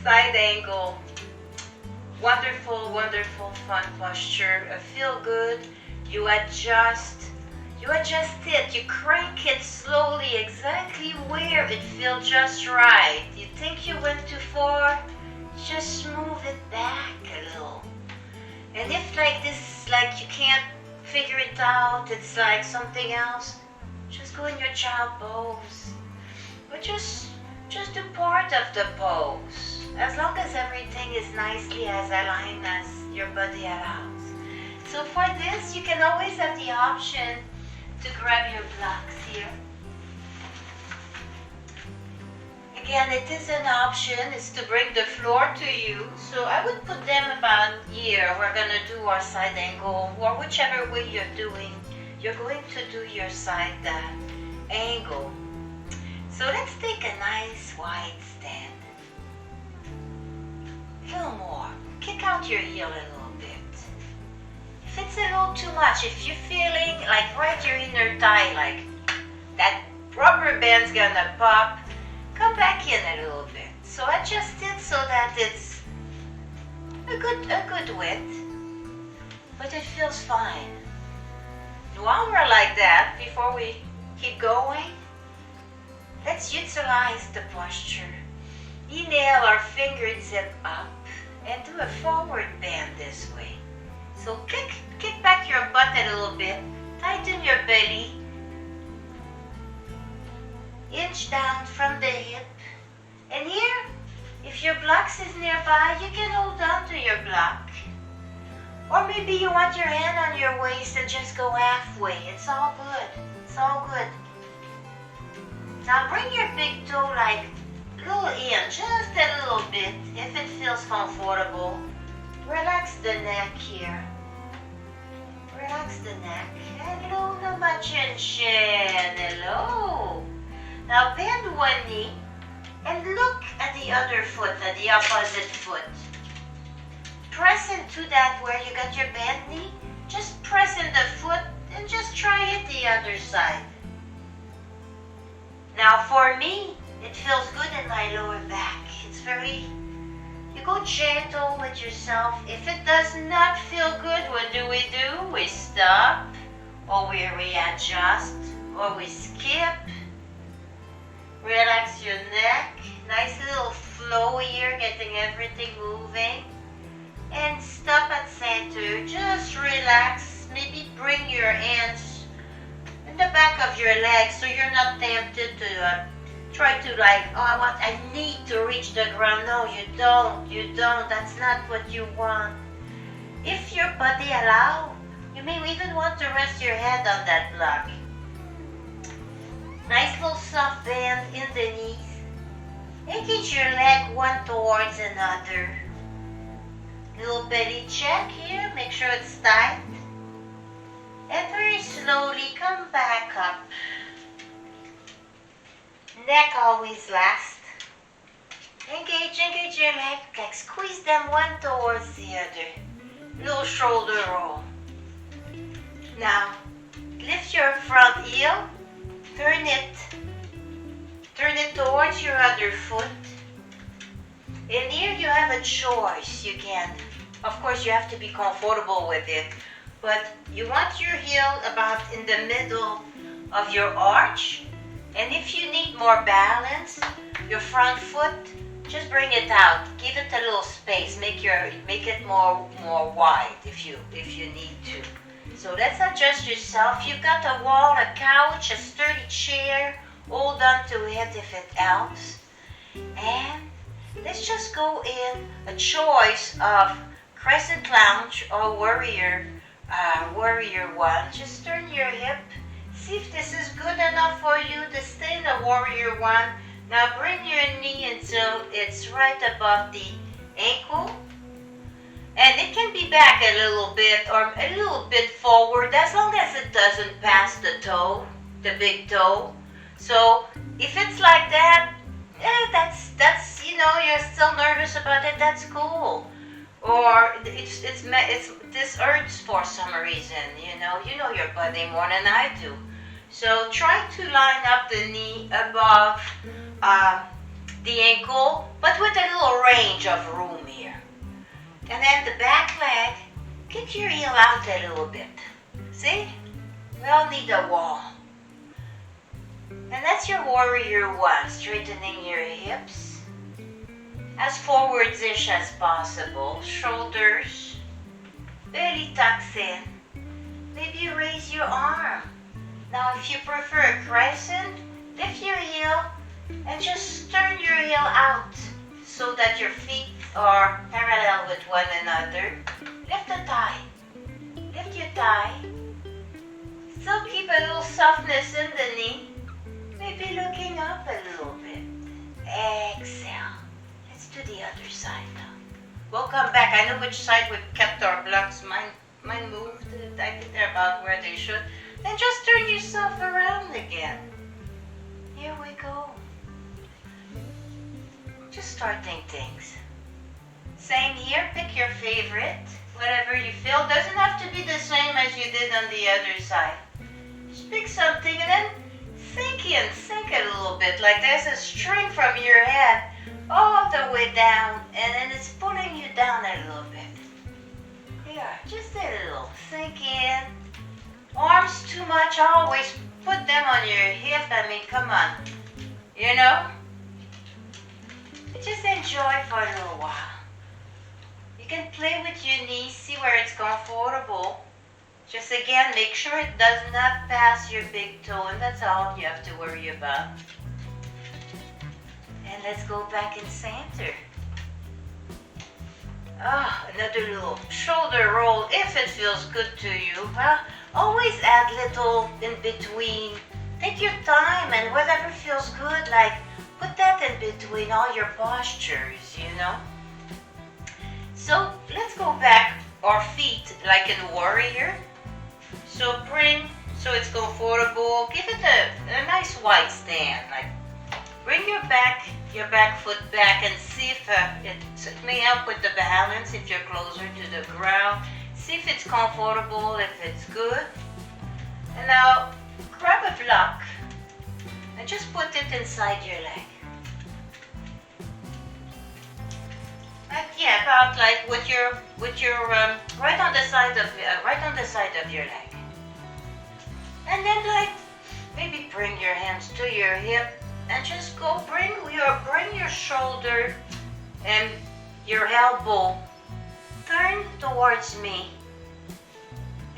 Side angle. Wonderful, wonderful, fun posture. Feel good. You adjust it. You crank it slowly, exactly where it feels just right. You think you went too far, just move it back a little. And if like this, like you can't figure it out, it's like something else, just go in your child pose. Or just do part of the pose. As long as everything is nicely as aligned as your body allows. So for this, you can always have the option to grab your blocks here. Again, it is an option, it's to bring the floor to you. So I would put them about here. We're gonna do our side angle, or whichever way you're doing, you're going to do your side angle. So let's take a nice wide stand. A little more. Kick out your heel a little bit. If it's a little too much, if you're feeling like right your inner thigh, like that rubber band's gonna pop, come back in a little bit. So adjust it so that it's a good width, but it feels fine. While we're like that, before we keep going, let's utilize the posture. Inhale our fingertip up and do a forward bend this way. So kick back your butt a little bit, tighten your belly, inch down from the hip. And here, if your blocks is nearby, you can hold on to your block. Or maybe you want your hand on your waist and just go halfway. It's all good. It's all good. Now bring your big toe like a little in, just a little bit, if it feels comfortable. Relax the neck here. Relax the neck. Hello, Namachen Shen. Hello. Now bend one knee and look at the other foot, at the opposite foot. Press into that where you got your bent knee. Just press in the foot and just try it the other side. Now for me, it feels good in my lower back. It's very, you go gentle with yourself. If it does not feel good, what do? We stop, or we readjust, or we skip. Relax your neck. Nice little flow here, getting everything moving. And stop at center. Just relax. Maybe bring your hands in the back of your legs so you're not tempted to try to like, oh, I need to reach the ground. No, you don't. That's not what you want. If your body allows, you may even want to rest your head on that block. Nice little soft bend in the knees. Engage your leg one towards another. Little belly check here, make sure it's tight. And very slowly come back up. Neck always last. Engage your leg, like squeeze them one towards the other. Little shoulder roll. Now, lift your front heel, turn it towards your other foot. And here you have a choice. You can, of course you have to be comfortable with it, but you want your heel about in the middle of your arch. And if you need more balance, your front foot, just bring it out. Give it a little space. Make it more wide if you need to. So let's adjust yourself. You've got a wall, a couch, a sturdy chair. Hold on to it if it helps. And let's just go in a choice of Crescent Lounge or Warrior One. Just turn your hip. See if this is good enough for you to stay in the Warrior One. Now bring your knee until it's right above the ankle. And it can be back a little bit or a little bit forward as long as it doesn't pass the toe, the big toe. So if it's like that, that's you're still nervous about it, that's cool. Or this hurts for some reason, you know your body more than I do. So try to line up the knee above the ankle, but with a little range of room here. And then the back leg, kick your heel out a little bit. See? We all need a wall. And that's your warrior one, straightening your hips as forwards-ish as possible. Shoulders, belly tucks in. Maybe you raise your arm. Now if you prefer a crescent, lift your heel and just turn your heel out so that your feet are parallel with one another. Lift the thigh. Lift your thigh. Still keep a little softness in the knee. Maybe looking up a little bit. Exhale. Let's do the other side now. We'll come back. I know which side we've kept our blocks. Mine moved. I think they're about where they should. Then just turn yourself around again. Here we go. Just starting things. Same here. Pick your favorite. Whatever you feel. Doesn't have to be the same as you did on the other side. Just pick something and then sink a little bit, like there's a string from your head all the way down, and then it's pulling you down a little bit. Here, just a little. Sink in. Arms too much, always put them on your hip. I mean, come on. You know? Just enjoy for a little while. You can play with your knees, see where it's comfortable. Just again, make sure it does not pass your big toe, and that's all you have to worry about. And let's go back in center. Another little shoulder roll if it feels good to you. Well, always add little in between. Take your time and whatever feels good, like put that in between all your postures, you know. So let's go back, our feet like in warrior. So bring, so it's comfortable, give it a nice wide stand. Like bring your back foot back and see if it may help with the balance if you're closer to the ground. See if it's comfortable, if it's good. And now grab a block and just put it inside your leg. Yeah, about like with your right on the side of your leg. And then like maybe bring your hands to your hip and just go bring your shoulder and your elbow turn towards me.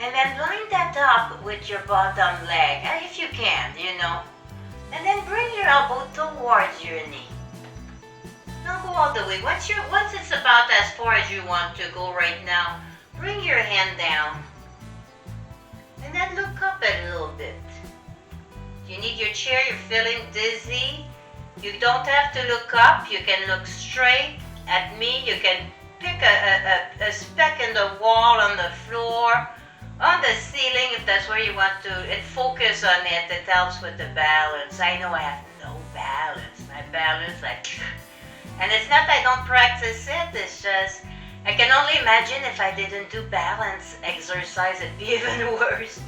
And then line that up with your bottom leg, if you can, you know. And then bring your elbow towards your knee. Don't go all the way. Once it's about as far as you want to go right now, bring your hand down. And then look up a little bit. You need your chair, you're feeling dizzy. You don't have to look up. You can look straight at me. You can pick a speck in the wall, on the floor, on the ceiling if that's where you want to. Focus on it. It helps with the balance. I know I have no balance. My balance, and it's not I don't practice it. It's just I can only imagine if I didn't do balance exercise, it'd be even worse.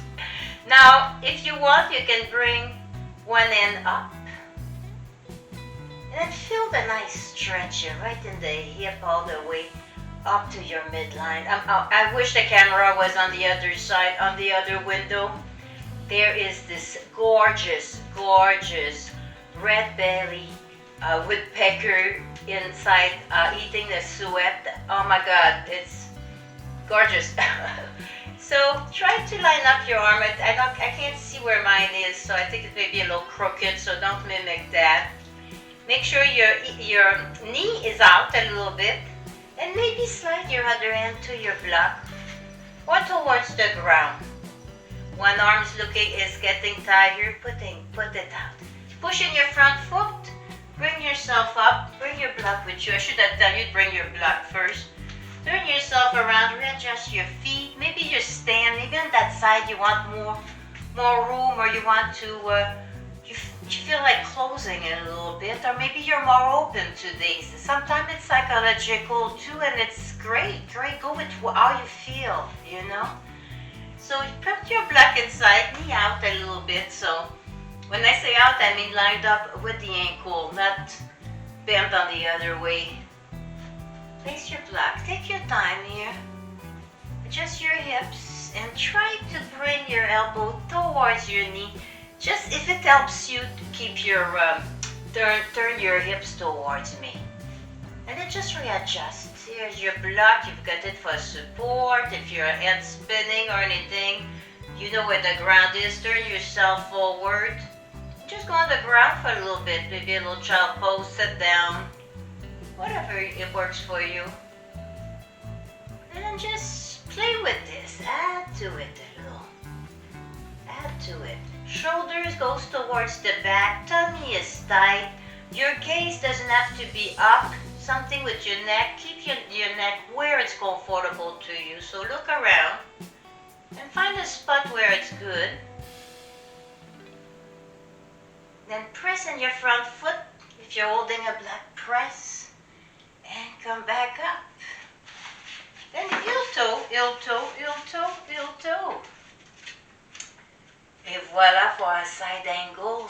Now, if you want, you can bring one end up. And then feel the nice stretch here, right in the hip all the way up to your midline. I wish the camera was on the other side, on the other window. There is this gorgeous, gorgeous red belly woodpecker inside eating the suet. Oh my God, it's gorgeous. So try to line up your arm. I can't see where mine is, so I think it may be a little crooked, so don't mimic that. Make sure your knee is out a little bit, and maybe slide your other hand to your block or towards the ground. One arm is getting tired, put it out. Push in your front foot, bring yourself up, bring your block with you. I should have done you bring your block first. Turn yourself around, readjust your feet. Maybe you stand, maybe on that side you want more room, or you want to, you feel like closing it a little bit, or maybe you're more open today. Sometimes it's psychological too, and it's great. Go with how you feel, you know? So you put your block inside, knee out a little bit. So when I say out, I mean lined up with the ankle, not bent on the other way. Place your block. Take your time here. Adjust your hips and try to bring your elbow towards your knee. Just if it helps you to keep your turn your hips towards me. And then just readjust. Here's your block. You've got it for support. If your head spinning or anything, you know where the ground is. Turn yourself forward. Just go on the ground for a little bit. Maybe a little child pose, sit down. Whatever it works for you. And then just play with this. Add to it a little. Add to it. Shoulders goes towards the back. Tummy is tight. Your gaze doesn't have to be up. Something with your neck. Keep your neck where it's comfortable to you. So look around and find a spot where it's good. Then press in your front foot if you're holding a block. Press and come back up. Then heel toe, heel toe, heel toe, heel toe. Et voilà for a side angle.